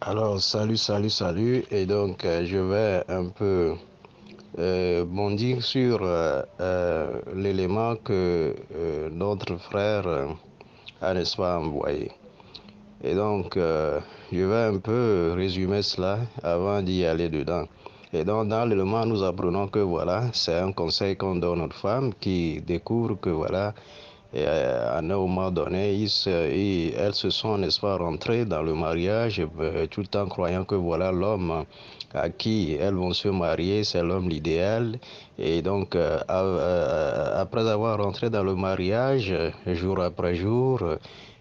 Alors, salut. Et donc, je vais un peu bondir sur l'élément que notre frère a, n'est-ce pas, envoyé. Et donc, je vais un peu résumer cela avant d'y aller dedans. Et donc, dans l'élément, nous apprenons que voilà, c'est un conseil qu'on donne aux femmes qui découvrent que voilà, et à un moment donné, elles se sont, n'est-ce pas, rentrées dans le mariage, tout en croyant que voilà l'homme à qui elles vont se marier, c'est l'homme l'idéal. Et donc, après avoir rentré dans le mariage, jour après jour,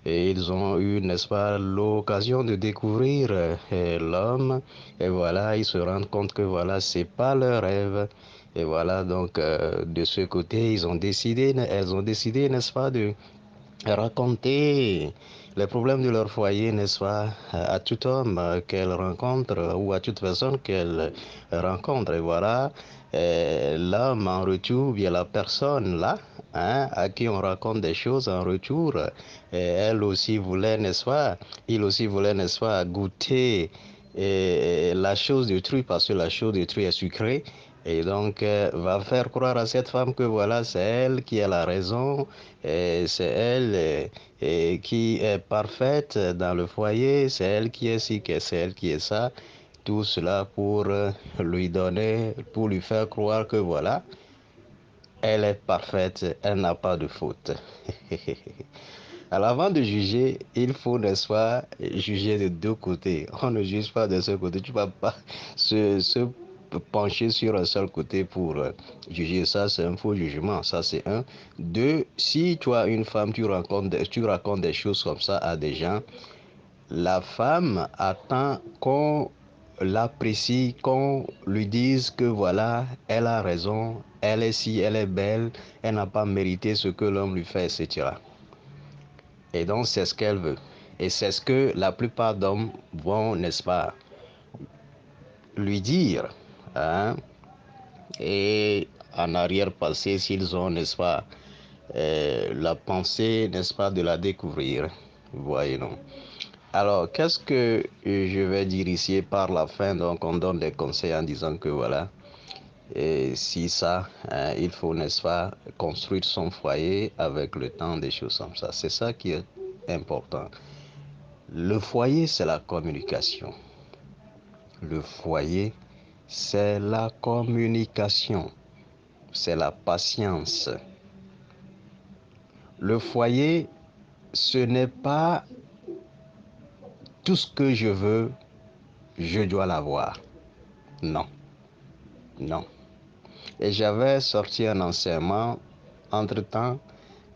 et ils ont eu, n'est-ce pas, l'occasion de découvrir l'homme. Et voilà, ils se rendent compte que voilà, c'est pas leur rêve. Et voilà, donc, de ce côté, elles ont décidé, n'est-ce pas, de raconter les problèmes de leur foyer, n'est-ce pas, à tout homme qu'elles rencontrent ou à toute personne qu'elles rencontrent. Et voilà, l'homme en retour, bien la personne là, hein, à qui on raconte des choses en retour, elle aussi voulait, n'est-ce pas, il aussi voulait, n'est-ce pas, goûter la chose d'autrui parce que la chose d'autrui est sucrée. Et donc, va faire croire à cette femme que voilà, c'est elle qui a la raison, et c'est elle et qui est parfaite dans le foyer, c'est elle qui est ci, c'est elle qui est ça. Tout cela pour lui donner, pour lui faire croire que voilà, elle est parfaite, elle n'a pas de faute. Alors avant de juger, il faut, n'est-ce pas, juger de deux côtés. On ne juge pas de ce côté. Tu ne vas pas se pencher sur un seul côté pour juger. Ça, c'est un faux jugement. Ça, c'est un. Deux, si tu as une femme, tu racontes des choses comme ça à des gens, la femme attend qu'on l'apprécie, qu'on lui dise que voilà, elle a raison, elle est si, elle est belle, elle n'a pas mérité ce que l'homme lui fait, etc. Et donc, c'est ce qu'elle veut. Et c'est ce que la plupart d'hommes vont, n'est-ce pas, lui dire. Hein? Et en arrière-passé, s'ils ont, n'est-ce pas, la pensée, n'est-ce pas, de la découvrir. Voyez-nous. Alors, qu'est-ce que je vais dire ici par la fin? Donc, on donne des conseils en disant que voilà, et si ça, hein, il faut, n'est-ce pas, construire son foyer avec le temps, des choses comme ça. C'est ça qui est important. Le foyer, c'est la communication. Le foyer, c'est la communication. C'est la patience. Le foyer, ce n'est pas tout ce que je veux, je dois l'avoir. Non, non. Et j'avais sorti un enseignement entre-temps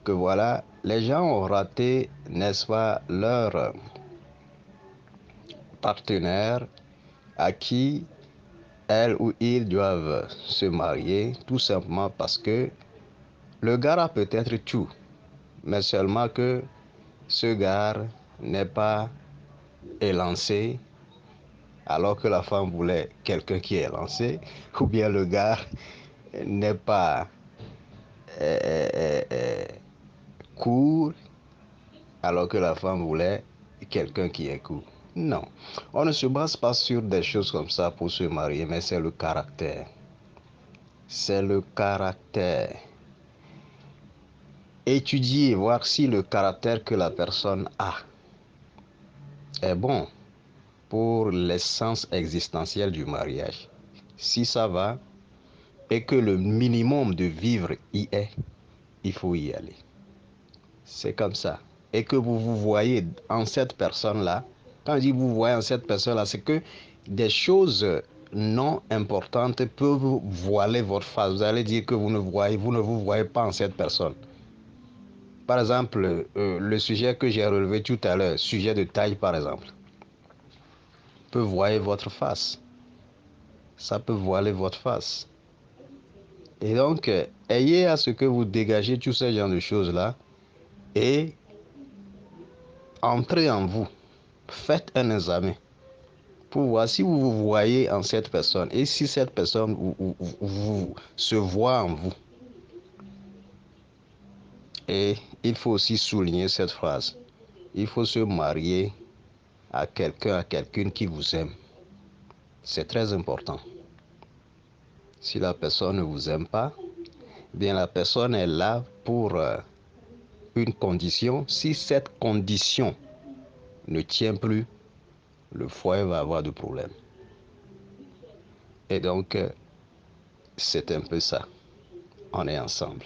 que voilà, les gens ont raté, n'est-ce pas, leur partenaire à qui elles ou ils doivent se marier, tout simplement parce que le gars a peut-être tout, mais seulement que ce gars n'est pas élancé, alors que la femme voulait quelqu'un qui est élancé, ou bien le gars n'est pas euh, euh, euh, court, alors que la femme voulait quelqu'un qui est court. Non, on ne se base pas sur des choses comme ça pour se marier, mais c'est le caractère. C'est le caractère. Étudier, voir si le caractère que la personne a est bon pour l'essence existentielle du mariage. Si ça va et que le minimum de vivre y est, il faut y aller. C'est comme ça. Et que vous vous voyez en cette personne-là, quand je dis vous voyez en cette personne-là, c'est que des choses non importantes peuvent voiler votre face. Vous allez dire que vous ne vous voyez pas en cette personne. Par exemple, le sujet que j'ai relevé tout à l'heure, sujet de taille par exemple, peut voiler votre face. Ça peut voiler votre face. Et donc, ayez à ce que vous dégagez tous ces genres de choses-là et entrez en vous. Faites un examen pour voir si vous vous voyez en cette personne et si cette personne vous se voit en vous. Et il faut aussi souligner cette phrase. Il faut se marier à quelqu'un, à quelqu'une qui vous aime. C'est très important. Si la personne ne vous aime pas, bien la personne est là pour une condition. Si cette condition ne tient plus, le foyer va avoir des problèmes. Et donc, c'est un peu ça. On est ensemble.